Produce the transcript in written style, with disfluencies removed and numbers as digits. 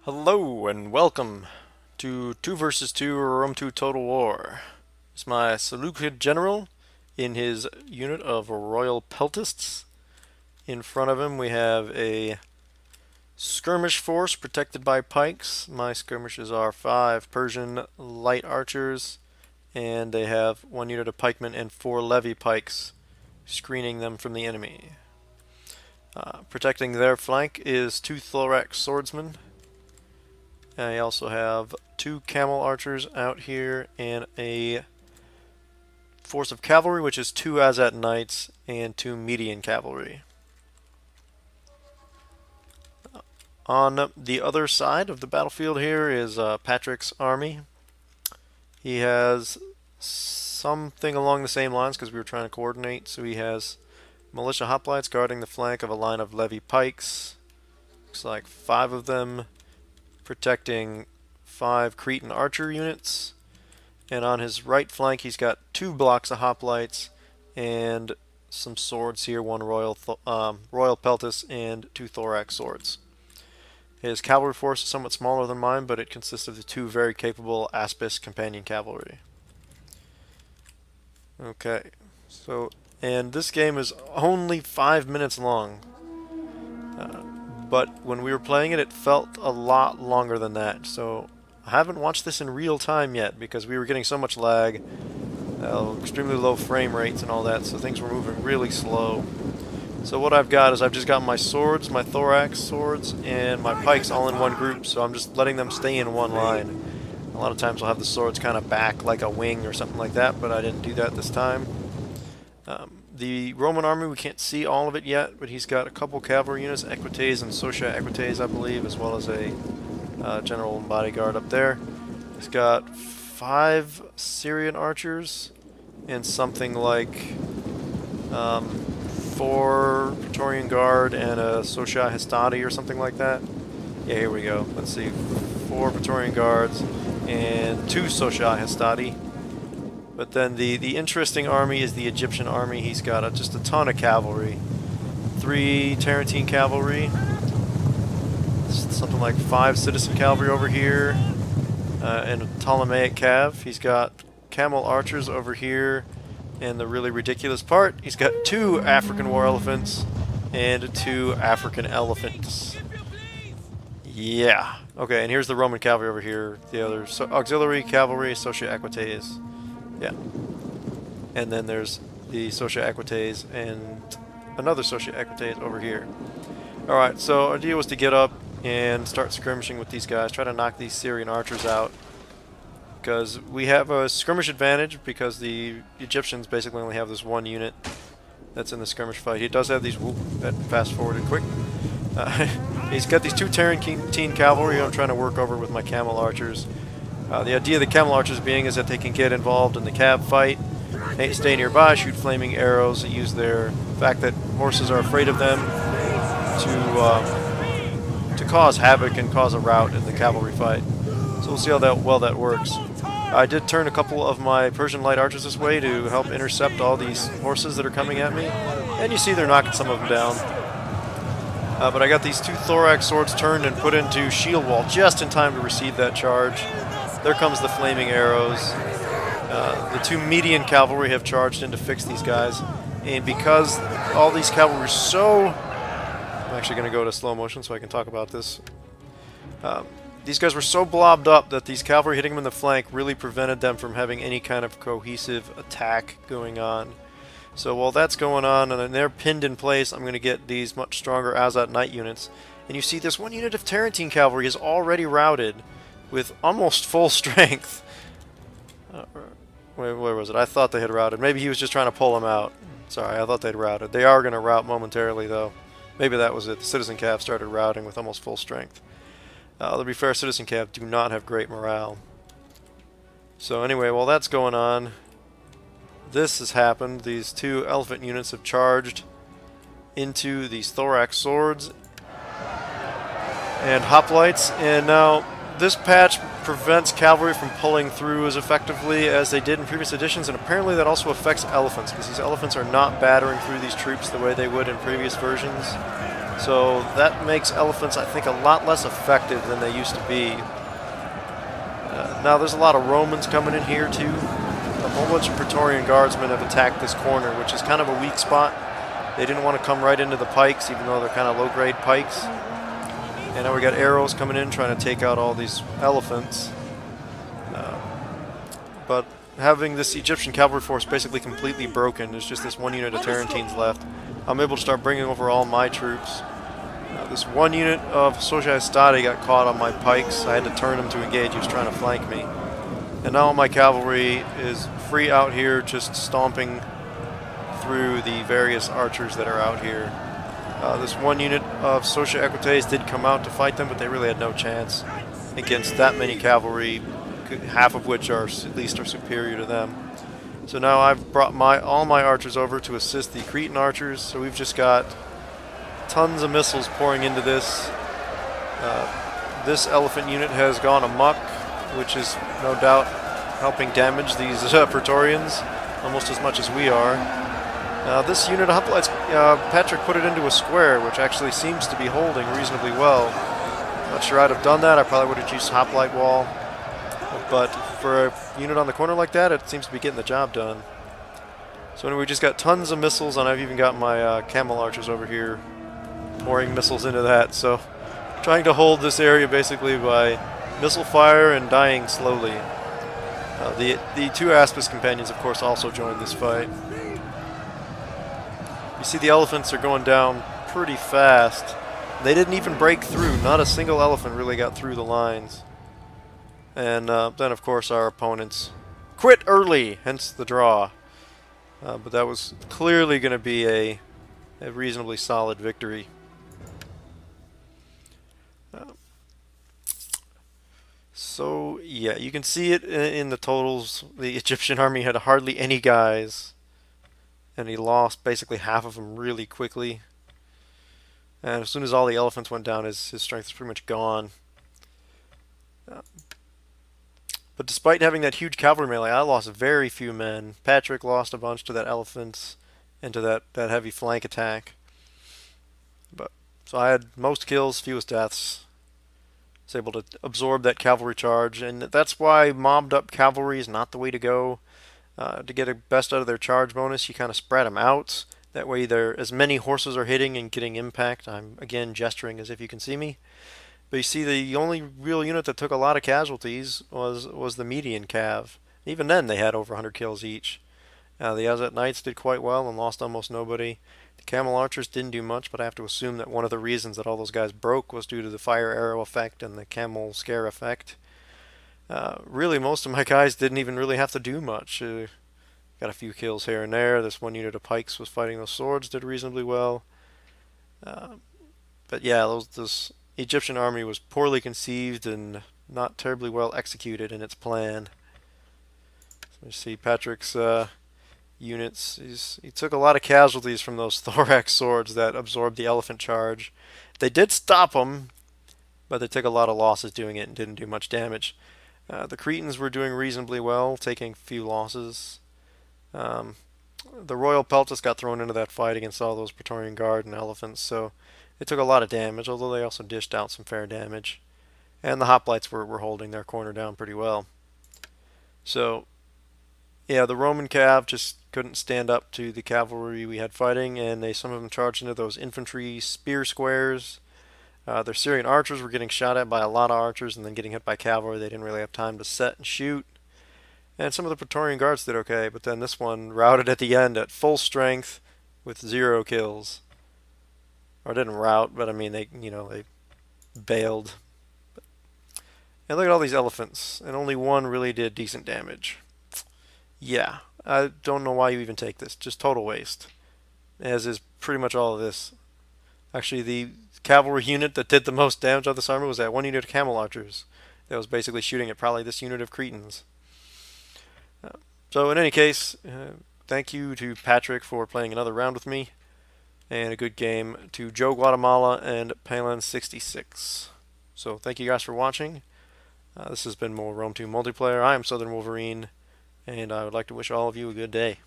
Hello and welcome to 2 versus 2 Rome-Eqypt Total War. It's my Seleucid general in his unit of royal peltasts. In front of him we have a skirmish force protected by pikes. My skirmishes are 5 Persian light archers, and they have 1 unit of pikemen and 4 levy pikes screening them from the enemy. Protecting their flank is 2 thorax swordsmen. I also have 2 camel archers out here and a force of cavalry, which is 2 Azat knights and 2 median cavalry. On the other side of the battlefield here is Patrick's army. He has something along the same lines because we were trying to coordinate. So he has militia hoplites guarding the flank of a line of levy pikes. Looks like 5 of them, protecting 5 Cretan archer units, and on his right flank he's got 2 blocks of hoplites and some swords here, 1 royal peltas and 2 thorax swords. His cavalry force is somewhat smaller than mine, but it consists of the 2 very capable Aspis companion cavalry. Okay, and this game is only 5 minutes long. But when we were playing it, it felt a lot longer than that. So I haven't watched this in real time yet because we were getting so much lag, extremely low frame rates and all that, so things were moving really slow. So what I've got is I've just got my swords, my thorax swords, and my pikes all in one group, so I'm just letting them stay in one line. A lot of times I'll have the swords kind of back like a wing or something like that, but I didn't do that this time. The Roman army, we can't see all of it yet, but he's got a couple cavalry units, Equites and Socia-Equites, I believe, as well as a general and bodyguard up there. He's got 5 Syrian archers and something like 4 Praetorian Guard and a Socia-Hastati or something like that. Yeah, here we go. Let's see. 4 Praetorian Guards and 2 Socia-Hastati. But then the interesting army is the Egyptian army. He's got just a ton of cavalry. 3 Tarentine cavalry, something like 5 citizen cavalry over here, and a Ptolemaic cav. He's got camel archers over here, and the really ridiculous part, he's got 2 African war elephants and 2 African elephants. Yeah. Okay, and here's the Roman cavalry over here. The other auxiliary cavalry, Socia-Equites. Yeah. And then there's the Socia-Equites and another Socia-Equites over here. Alright, so our idea was to get up and start skirmishing with these guys, try to knock these Syrian archers out. Because we have a skirmish advantage because the Egyptians basically only have this 1 unit that's in the skirmish fight. He does have these, that fast forwarded quick. He's got these 2 Tarentine cavalry I'm trying to work over with my camel archers. The idea of the camel archers being is that they can get involved in the cav fight, stay nearby, shoot flaming arrows, use their fact that horses are afraid of them to cause havoc and cause a rout in the cavalry fight. So we'll see how well that works. I did turn a couple of my Persian light archers this way to help intercept all these horses that are coming at me, and you see they're knocking some of them down. But I got these 2 thorax swords turned and put into shield wall just in time to receive that charge. There comes the flaming arrows. The 2 median cavalry have charged in to fix these guys. And because all these cavalry are so... I'm actually going to go to slow motion so I can talk about this. These guys were so blobbed up that these cavalry hitting them in the flank really prevented them from having any kind of cohesive attack going on. So while that's going on and they're pinned in place, I'm going to get these much stronger Azat knight units. And you see this 1 unit of Tarentine cavalry is already routed with almost full strength. Where was it? I thought they had routed. Maybe he was just trying to pull them out. Sorry, I thought they'd routed. They are going to rout momentarily, though. Maybe that was it. The citizen cav started routing with almost full strength. To be fair, citizen cav do not have great morale. So anyway, while that's going on, this has happened. These 2 elephant units have charged into these thorax swords and hoplites, and now this patch prevents cavalry from pulling through as effectively as they did in previous editions, and apparently that also affects elephants, because these elephants are not battering through these troops the way they would in previous versions. So that makes elephants, I think, a lot less effective than they used to be. Now there's a lot of Romans coming in here too. A whole bunch of Praetorian guardsmen have attacked this corner, which is kind of a weak spot. They didn't want to come right into the pikes, even though they're kind of low-grade pikes. And now we got arrows coming in trying to take out all these elephants. But having this Egyptian cavalry force basically completely broken, there's just this one unit of Tarentines left. I'm able to start bringing over all my troops. This one unit of Seleucids-Macedon got caught on my pikes. I had to turn him to engage. He was trying to flank me. And now my cavalry is free out here, just stomping through the various archers that are out here. This one unit of Seleucids-Macedon did come out to fight them, but they really had no chance against that many cavalry, half of which are at least superior to them. So now I've brought all my archers over to assist the Cretan archers. So we've just got tons of missiles pouring into this. This elephant unit has gone amok, which is no doubt helping damage these Praetorians almost as much as we are. This unit of hoplites, Patrick put it into a square, which actually seems to be holding reasonably well. Not sure I'd have done that. I probably would have used hoplite wall. But for a unit on the corner like that, it seems to be getting the job done. So anyway, we just got tons of missiles, and I've even got my camel archers over here pouring missiles into that. So trying to hold this area basically by missile fire and dying slowly. The two Aspis companions, of course, also joined this fight. You see the elephants are going down pretty fast. They didn't even break through. Not a single elephant really got through the lines. And then, of course, our opponents quit early, hence the draw. But that was clearly going to be a reasonably solid victory. So, yeah, you can see it in the totals. The Egyptian army had hardly any guys, and he lost basically half of them really quickly. And as soon as all the elephants went down, his strength was pretty much gone. But despite having that huge cavalry melee, I lost very few men. Patrick lost a bunch to that elephants and to that heavy flank attack. So I had most kills, fewest deaths. Was able to absorb that cavalry charge, and that's why mobbed up cavalry is not the way to go. To get a best out of their charge bonus, you kind of spread them out. That way, as many horses are hitting and getting impact. I'm again gesturing as if you can see me. But you see, the only real unit that took a lot of casualties was the median cav. Even then, they had over 100 kills each. The Azat Knights did quite well and lost almost nobody. The Camel Archers didn't do much, but I have to assume that one of the reasons that all those guys broke was due to the fire arrow effect and the camel scare effect. Really, most of my guys didn't even really have to do much. Got a few kills here and there. This one unit of pikes was fighting those swords, did reasonably well. But yeah, this Egyptian army was poorly conceived and not terribly well executed in its plan. So you see Patrick's units. He took a lot of casualties from those thorax swords that absorbed the elephant charge. They did stop them, but they took a lot of losses doing it and didn't do much damage. The Cretans were doing reasonably well, taking a few losses. The Royal Peltas got thrown into that fight against all those Praetorian Guard and elephants, so they took a lot of damage, although they also dished out some fair damage. And the hoplites were holding their corner down pretty well. So, yeah, the Roman cav just couldn't stand up to the cavalry we had fighting, and some of them charged into those infantry spear squares. Their Syrian archers were getting shot at by a lot of archers and then getting hit by cavalry. They didn't really have time to set and shoot. And some of the Praetorian Guards did okay, but then this one routed at the end at full strength with 0 kills. Or didn't rout, but I mean, they bailed. And look at all these elephants, and only one really did decent damage. Yeah, I don't know why you even take this. Just total waste. As is pretty much all of this. Actually, the cavalry unit that did the most damage on this army was that one unit of camel archers that was basically shooting at probably this unit of Cretans. So in any case, thank you to Patrick for playing another round with me, and a good game to Joe Guatemala and Palan66. So thank you guys for watching. This has been more Rome 2 multiplayer. I am Southern Wolverine, and I would like to wish all of you a good day.